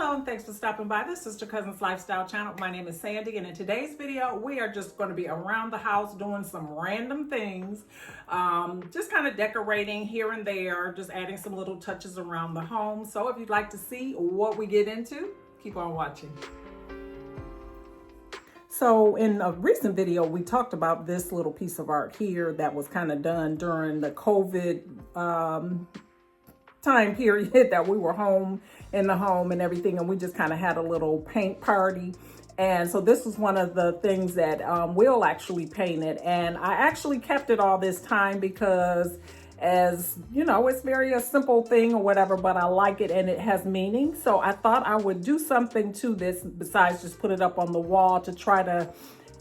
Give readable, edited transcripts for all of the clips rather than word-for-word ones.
Hello and thanks for stopping by the Sister Cousins Lifestyle channel. My name is Sandy, and in today's video we are just going to be around the house doing some random things, just kind of decorating here and there, just adding some little touches around the home. So if you'd like to see what we get into, keep on watching. So in a recent video, we talked about this little piece of art here that was kind of done during the COVID time period that we were home in the home and everything, and we just kind of had a little paint party. And so this was one of the things that Will actually painted, and I actually kept it all this time because, as you know, it's very a simple thing or whatever, but I like it and it has meaning. So I thought I would do something to this besides just put it up on the wall to try to,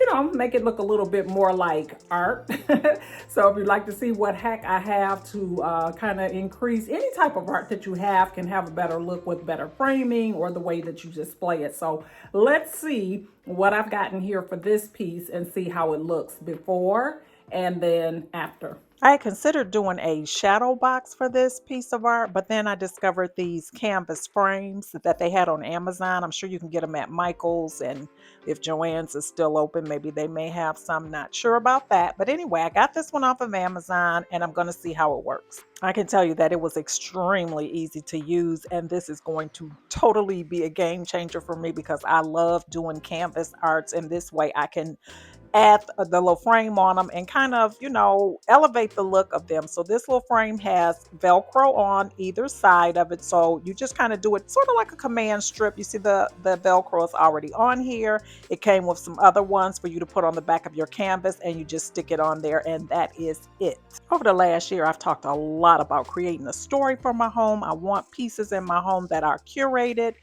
you know, make it look a little bit more like art. So if you'd like to see what hack I have to kind of increase any type of art that you have, can have a better look with better framing or the way that you display it. So let's see what I've gotten here for this piece and see how it looks before and then after. I had considered doing a shadow box for this piece of art, but then I discovered these canvas frames that they had on Amazon. I'm sure you can get them at Michael's, and if Joann's is still open, maybe they may have some, not sure about that. But anyway, I got this one off of Amazon and I'm going to see how it works. I can tell you that it was extremely easy to use, and this is going to totally be a game changer for me because I love doing canvas arts, and this way I can add the little frame on them and kind of, you know, elevate the look of them. So this little frame has Velcro on either side of it. So you just kind of do it sort of like a command strip. You see the Velcro is already on here. It came with some other ones for you to put on the back of your canvas, and you just stick it on there, and that is it. Over the last year, I've talked a lot about creating a story for my home. I want pieces in my home that are curated,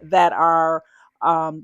that are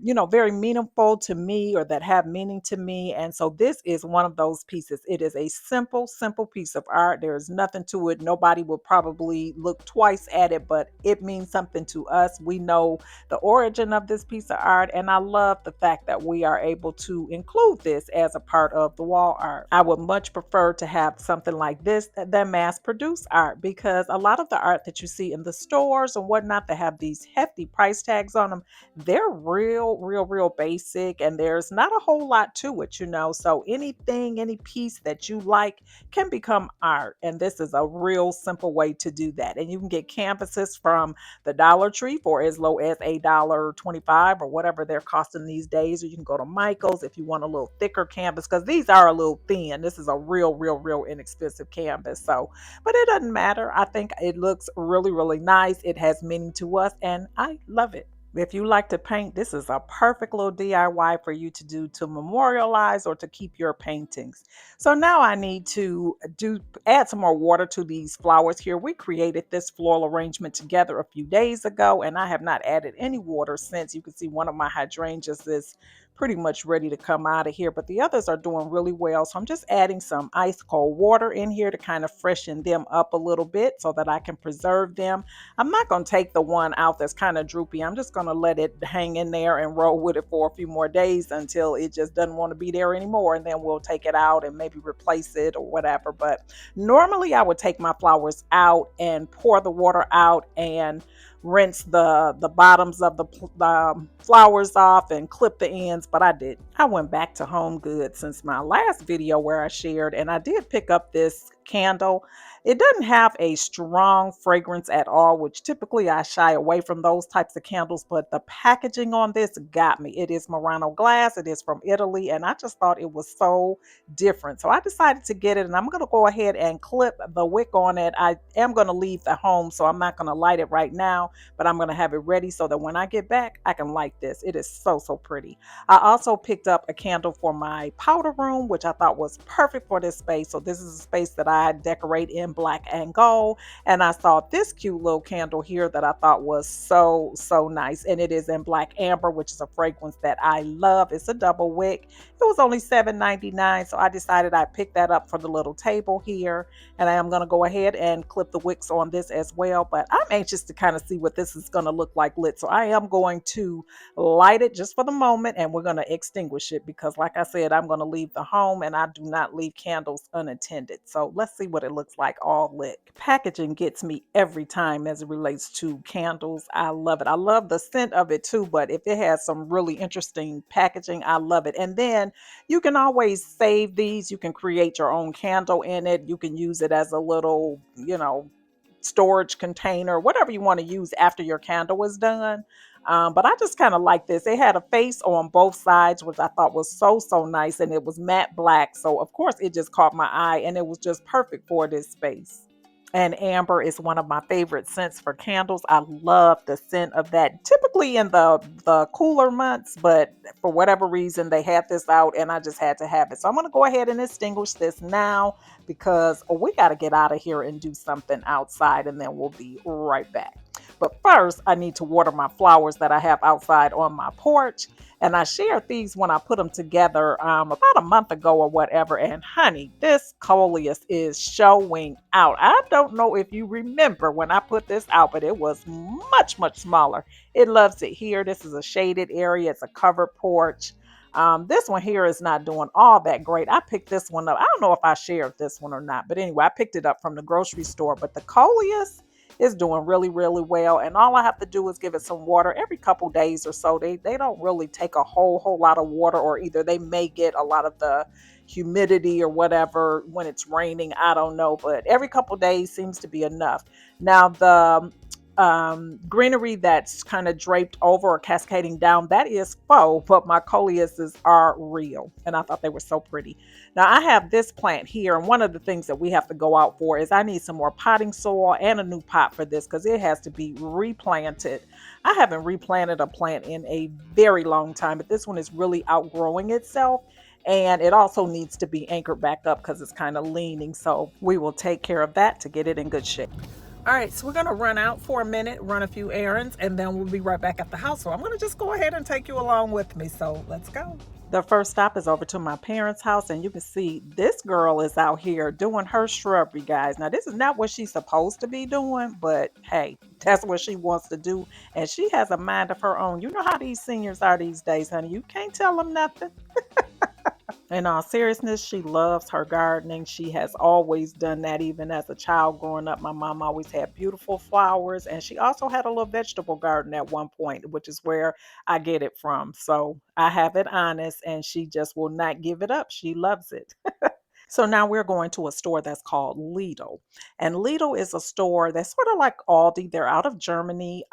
you know, very meaningful to me or that have meaning to me. And so this is one of those pieces. It is a simple piece of art. There's nothing to it. Nobody will probably look twice at it, but it means something to us. We know the origin of this piece of art, and I love the fact that we are able to include this as a part of the wall art. I would much prefer to have something like this than mass produced art, because a lot of the art that you see in the stores and whatnot that have these hefty price tags on them, they're real basic, and there's not a whole lot to it, you know. So anything, any piece that you like can become art, and this is a real simple way to do that. And you can get canvases from the Dollar Tree for as low as $1.25 or whatever they're costing these days, or you can go to Michael's if you want a little thicker canvas, because these are a little thin. This is a real inexpensive canvas. So, but it doesn't matter. I think it looks really nice. It has meaning to us, and I love it. If you like to paint, this is a perfect little DIY for you to do to memorialize or to keep your paintings. So now I need to add some more water to these flowers here. We created this floral arrangement together a few days ago, and I have not added any water since. You can see one of my hydrangeas is pretty much ready to come out of here, but the others are doing really well. So I'm just adding some ice cold water in here to kind of freshen them up a little bit so that I can preserve them. I'm not going to take the one out that's kind of droopy. I'm just going to let it hang in there and roll with it for a few more days until it just doesn't want to be there anymore, and then we'll take it out and maybe replace it or whatever. But normally I would take my flowers out and pour the water out and rinse the bottoms of the flowers off and clip the ends, but I did. I went back to Home Goods since my last video where I shared, and I did pick up this candle. It doesn't have a strong fragrance at all, which typically I shy away from those types of candles, but the packaging on this got me. It is Murano glass. It is from Italy, and I just thought it was so different. So I decided to get it, and I'm going to go ahead and clip the wick on it. I am going to leave the home, so I'm not going to light it right now, but I'm going to have it ready so that when I get back, I can light this. It is so pretty. I also picked up a candle for my powder room, which I thought was perfect for this space. So this is a space that I decorate in black and gold, and I saw this cute little candle here that I thought was so nice, and it is in black amber, which is a fragrance that I love. It's a double wick. It was only $7.99, so I decided I'd pick that up for the little table here, and I am going to go ahead and clip the wicks on this as well. But I'm anxious to kind of see what this is going to look like lit, so I am going to light it just for the moment, and we're going to extinguish it because, like I said, I'm going to leave the home, and I do not leave candles unattended. So let's see what it looks like. all lit. Packaging gets me every time as it relates to candles. I love it. I love the scent of it too, but if it has some really interesting packaging, I love it. And then you can always save these. You can create your own candle in it. You can use it as a little, storage container, whatever you want to use after your candle is done. But I just kind of like this. It had a face on both sides, which I thought was so, so nice. And it was matte black. So, of course, it just caught my eye and it was just perfect for this space. And amber is one of my favorite scents for candles. I love the scent of that. Typically in the cooler months, but for whatever reason they had this out and I just had to have it. So I'm going to go ahead and extinguish this now because we got to get out of here and do something outside and then we'll be right back. But first, I need to water my flowers that I have outside on my porch. And I shared these when I put them together about a month ago or whatever. And honey, this coleus is showing out. I don't know if you remember when I put this out, but it was much, much smaller. It loves it here. This is a shaded area. It's a covered porch. This one here is not doing all that great. I picked this one up. I don't know if I shared this one or not, but anyway, I picked it up from the grocery store. But the coleus is doing really, really well. And all I have to do is give it some water every couple days or so. They don't really take a whole lot of water, or either they may get a lot of the humidity or whatever when it's raining. I don't know, but every couple days seems to be enough. Now the greenery that's kind of draped over or cascading down, that is faux, but my coleuses are real. And I thought they were so pretty. Now I have this plant here, and one of the things that we have to go out for is I need some more potting soil and a new pot for this because it has to be replanted. I haven't replanted a plant in a very long time, but this one is really outgrowing itself. And it also needs to be anchored back up because it's kind of leaning. So we will take care of that to get it in good shape. All right, so we're going to run out for a minute, run a few errands, and then we'll be right back at the house. So I'm going to just go ahead and take you along with me. So let's go. The first stop is over to my parents' house, and you can see this girl is out here doing her shrubbery, guys. Now, this is not what she's supposed to be doing, but hey, that's what she wants to do, and she has a mind of her own. You know how these seniors are these days, honey. You can't tell them nothing. In all seriousness, she loves her gardening. She has always done that, even as a child growing up. My mom always had beautiful flowers, and she also had a little vegetable garden at one point, which is where I get it from. So I have it honest, and she just will not give it up. She loves it. So now we're going to a store that's called Lidl. And Lidl is a store that's sort of like Aldi. They're out of Germany.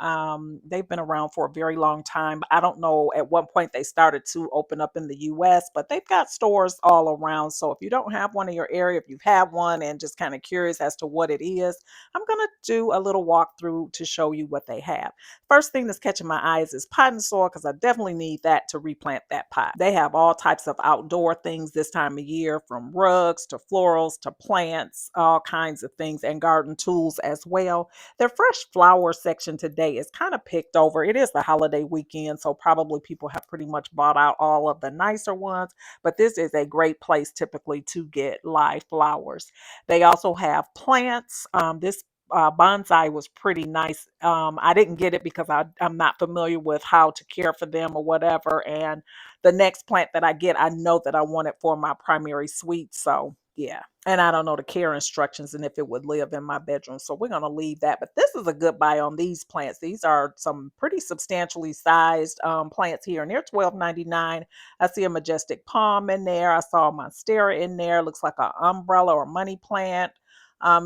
They've been around for a very long time. I don't know at what point they started to open up in the US, but they've got stores all around. So if you don't have one in your area, if you have one and just kind of curious as to what it is, I'm going to do a little walkthrough to show you what they have. First thing that's catching my eyes is potting soil because I definitely need that to replant that pot. They have all types of outdoor things this time of year, from rugs to florals to plants, all kinds of things, and garden tools as well. Their fresh flower section today is kind of picked over. It is the holiday weekend, so probably people have pretty much bought out all of the nicer ones, but this is a great place typically to get live flowers. They also have plants. This bonsai was pretty nice. I didn't get it because I'm not familiar with how to care for them or whatever. And the next plant that I get, I know that I want it for my primary suite. So yeah. And I don't know the care instructions and if it would live in my bedroom. So we're going to leave that. But this is a good buy on these plants. These are some pretty substantially sized plants here. And they're $12.99. I see a majestic palm in there. I saw a monstera in there. Looks like an umbrella or money plant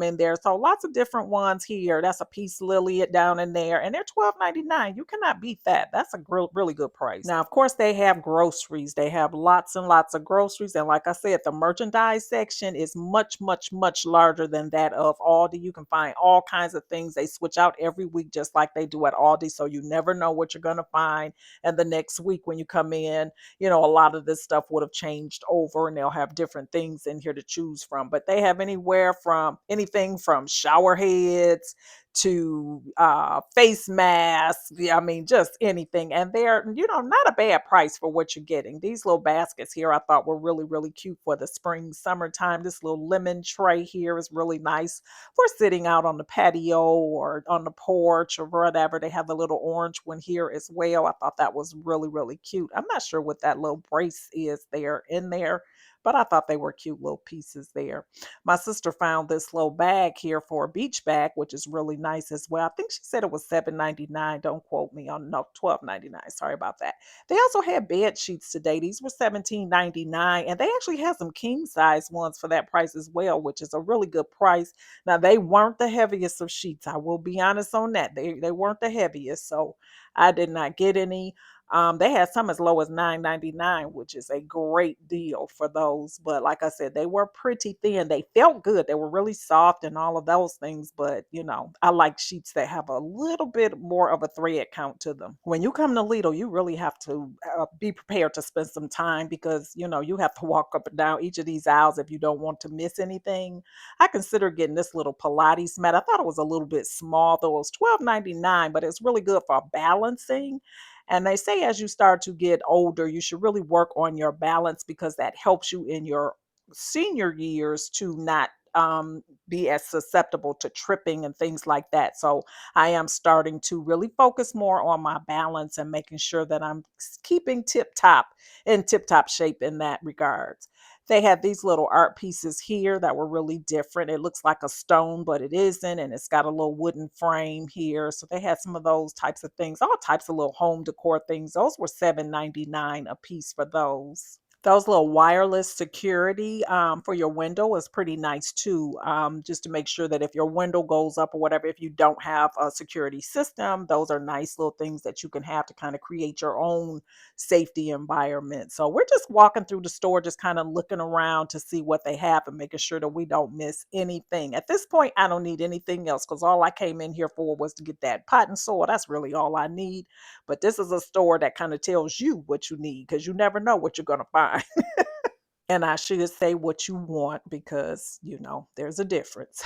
in there. So lots of different ones here. That's a peace lily down in there, and they're $12.99. You cannot beat that. That's a really good price. Now, of course, they have groceries. They have lots and lots of groceries, and like I said, the merchandise section is much larger than that of Aldi. You can find all kinds of things. They switch out every week, just like they do at Aldi. So you never know what you're going to find. And the next week when you come in, a lot of this stuff would have changed over, and they'll have different things in here to choose from. But they have anything from shower heads to face masks. Yeah, I mean, just anything. And they're, not a bad price for what you're getting. These little baskets here I thought were really cute for the spring, summertime. This little lemon tray here is really nice for sitting out on the patio or on the porch or whatever. They have the little orange one here as well. I thought that was really cute. I'm not sure what that little brace is there in there, But I thought they were cute little pieces there. My sister found this little bag here for a beach bag, which is really nice as well. I think she said it was $7.99. Don't quote me on, no, $12.99. Sorry about that. They also had bed sheets today. These were $17.99, and they actually had some king size ones for that price as well, which is a really good price. Now they weren't the heaviest of sheets. I will be honest on that. They weren't the heaviest, so I did not get any. They had some as low as $9.99, which is a great deal for those. But like I said, they were pretty thin. They felt good. They were really soft and all of those things. But I like sheets that have a little bit more of a thread count to them. When you come to Lidl, you really have to be prepared to spend some time because you have to walk up and down each of these aisles if you don't want to miss anything. I consider getting this little Pilates mat. I thought it was a little bit small, though it was $12.99, but it's really good for balancing. And they say as you start to get older, you should really work on your balance because that helps you in your senior years to not be as susceptible to tripping and things like that. So I am starting to really focus more on my balance and making sure that I'm keeping tip top shape in that regards. They had these little art pieces here that were really different. It looks like a stone, but it isn't. And it's got a little wooden frame here. So they had some of those types of things, all types of little home decor things. Those were $7.99 a piece for those. Those little wireless security for your window is pretty nice too. Just to make sure that if your window goes up or whatever, if you don't have a security system, those are nice little things that you can have to kind of create your own safety environment. So we're just walking through the store, just kind of looking around to see what they have and making sure that we don't miss anything. At this point, I don't need anything else because all I came in here for was to get that pot and soil. That's really all I need. But this is a store that kind of tells you what you need because you never know what you're going to find. And I should say what you want because, there's a difference.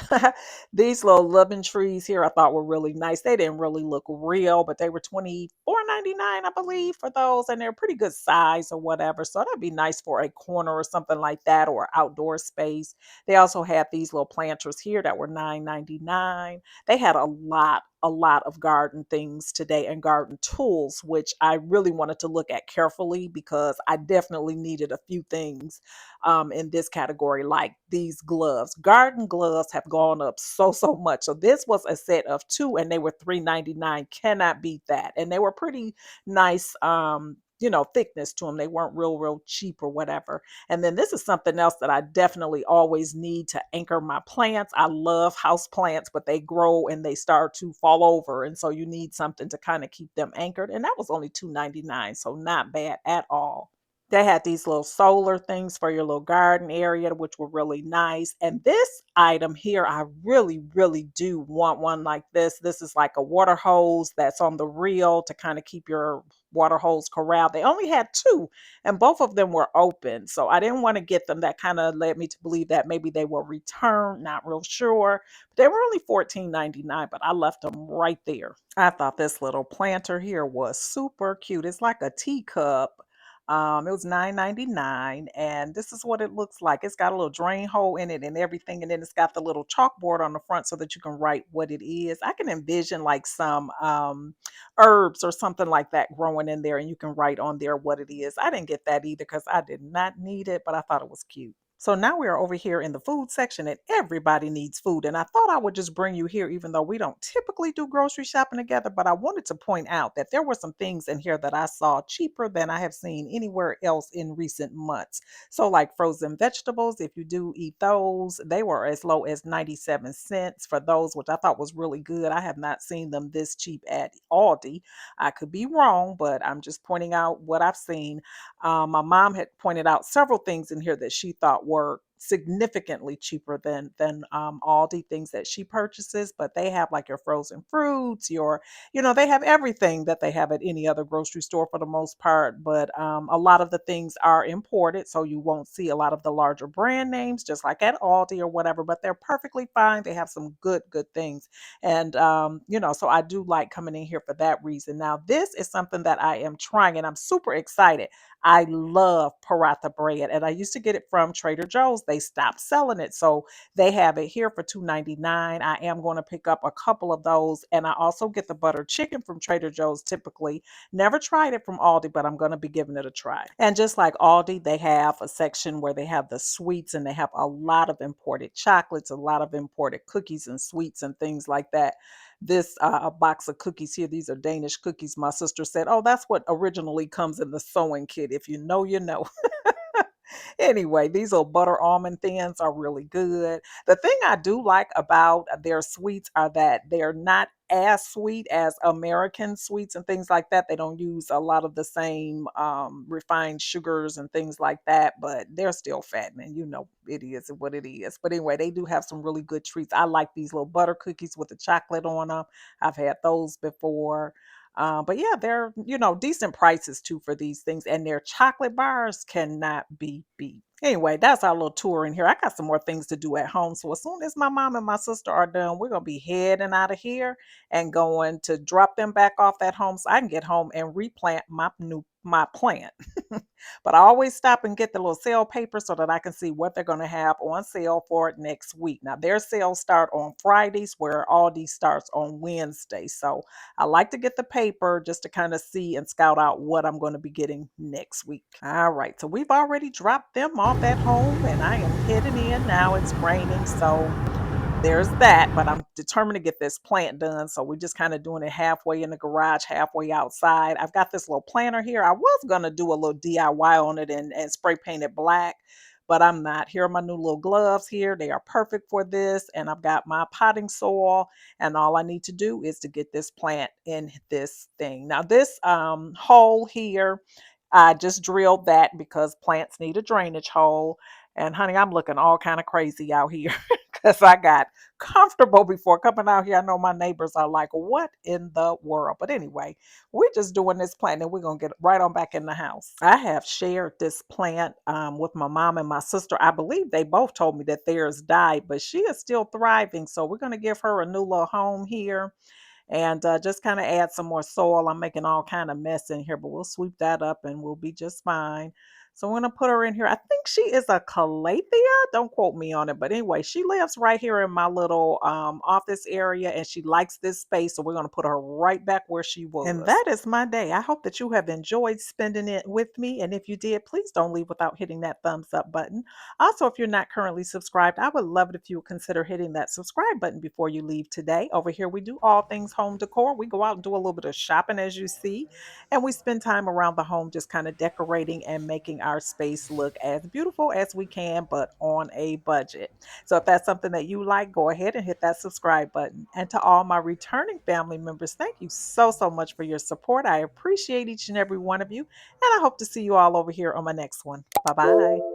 These little loving trees here I thought were really nice. They didn't really look real, but they were 24.99, I believe, for those. And they're pretty good size or whatever. So that'd be nice for a corner or something like that or outdoor space. They also had these little planters here that were 9.99. They had a lot of garden things today and garden tools, which I really wanted to look at carefully because I definitely needed a few things in this category, like these gloves. Garden gloves have gone up so much. So this was a set of two, and they were $3.99. Cannot beat that. And they were pretty nice. Thickness to them. They weren't real cheap or whatever. And then this is something else that I definitely always need to anchor my plants. I love house plants, but they grow and they start to fall over. And so you need something to kind of keep them anchored. And that was only $2.99. So not bad at all. They had these little solar things for your little garden area, which were really nice. And this item here, I really do want one like this. This is like a water hose that's on the reel to kind of keep your water hose corralled. They only had two, and both of them were open. So I didn't want to get them. That kind of led me to believe that maybe they were returned, not real sure. But they were only $14.99, but I left them right there. I thought this little planter here was super cute. It's like a teacup. It was $9.99, and this is what it looks like. It's got a little drain hole in it and everything, and then it's got the little chalkboard on the front so that you can write what it is. I can envision like some herbs or something like that growing in there, and you can write on there what it is. I didn't get that either because I did not need it, but I thought it was cute. So now we are over here in the food section, and everybody needs food. And I thought I would just bring you here, even though we don't typically do grocery shopping together. But I wanted to point out that there were some things in here that I saw cheaper than I have seen anywhere else in recent months. So, like frozen vegetables, if you do eat those, they were as low as 97 cents for those, which I thought was really good. I have not seen them this cheap at Aldi. I could be wrong, but I'm just pointing out what I've seen. My mom had pointed out several things in here that she thought were significantly cheaper than Aldi things that she purchases, but they have like your frozen fruits, they have everything that they have at any other grocery store for the most part. But a lot of the things are imported, so you won't see a lot of the larger brand names, just like at Aldi or whatever. But they're perfectly fine. They have some good things, and so I do like coming in here for that reason. Now, this is something that I am trying, and I'm super excited. I love paratha bread, and I used to get it from Trader Joe's. they stopped selling it. So they have it here for $2.99. I am going to pick up a couple of those. And I also get the butter chicken from Trader Joe's typically. Never tried it from Aldi, but I'm going to be giving it a try. And just like Aldi, they have a section where they have the sweets and they have a lot of imported chocolates, a lot of imported cookies and sweets and things like that. This a box of cookies here, these are Danish cookies. My sister said, oh, that's what originally comes in the sewing kit. If you know, you know. Anyway, these little butter almond thins are really good. The thing I do like about their sweets are that they're not as sweet as American sweets and things like that. They don't use a lot of the same refined sugars and things like that, but they're still fattening. You know, it is what it is. But anyway, they do have some really good treats. I like these little butter cookies with the chocolate on them. I've had those before. But yeah, they're, decent prices too for these things, and their chocolate bars cannot be beat. Anyway, that's our little tour in here. I got some more things to do at home. So as soon as my mom and my sister are done, we're gonna be heading out of here and going to drop them back off at home so I can get home and replant my plant. But I always stop and get the little sale paper so that I can see what they're going to have on sale for it next week. Now, their sales start on Fridays, where Aldi starts on Wednesday. So I like to get the paper just to kind of see and scout out what I'm going to be getting next week. All right. So we've already dropped them off at home and I am heading in now. It's raining. So there's that, but I'm determined to get this plant done. So we're just kind of doing it halfway in the garage, halfway outside. I've got this little planter here. I was going to do a little DIY on it and spray paint it black, but I'm not. Here are my new little gloves here. They are perfect for this. And I've got my potting soil. And all I need to do is to get this plant in this thing. Now, this hole here, I just drilled that because plants need a drainage hole. And honey, I'm looking all kind of crazy out here because I got comfortable before coming out here. I know my neighbors are like, what in the world? But anyway, we're just doing this plant and we're going to get right on back in the house. I have shared this plant with my mom and my sister. I believe they both told me that theirs died, but she is still thriving. So we're going to give her a new little home here and just kind of add some more soil. I'm making all kind of mess in here, but we'll sweep that up and we'll be just fine. So I'm going to put her in here. I think she is a calathea. Don't quote me on it. But anyway, she lives right here in my little office area and she likes this space. So we're going to put her right back where she was. And that is my day. I hope that you have enjoyed spending it with me. And if you did, please don't leave without hitting that thumbs up button. Also, if you're not currently subscribed, I would love it if you would consider hitting that subscribe button before you leave today. Over here, we do all things home decor. We go out and do a little bit of shopping, as you see, and we spend time around the home just kind of decorating and making our space look as beautiful as we can, but on a budget. So if that's something that you like, go ahead and hit that subscribe button. And to all my returning family members, thank you so, so much for your support. I appreciate each and every one of you. And I hope to see you all over here on my next one. Bye-bye.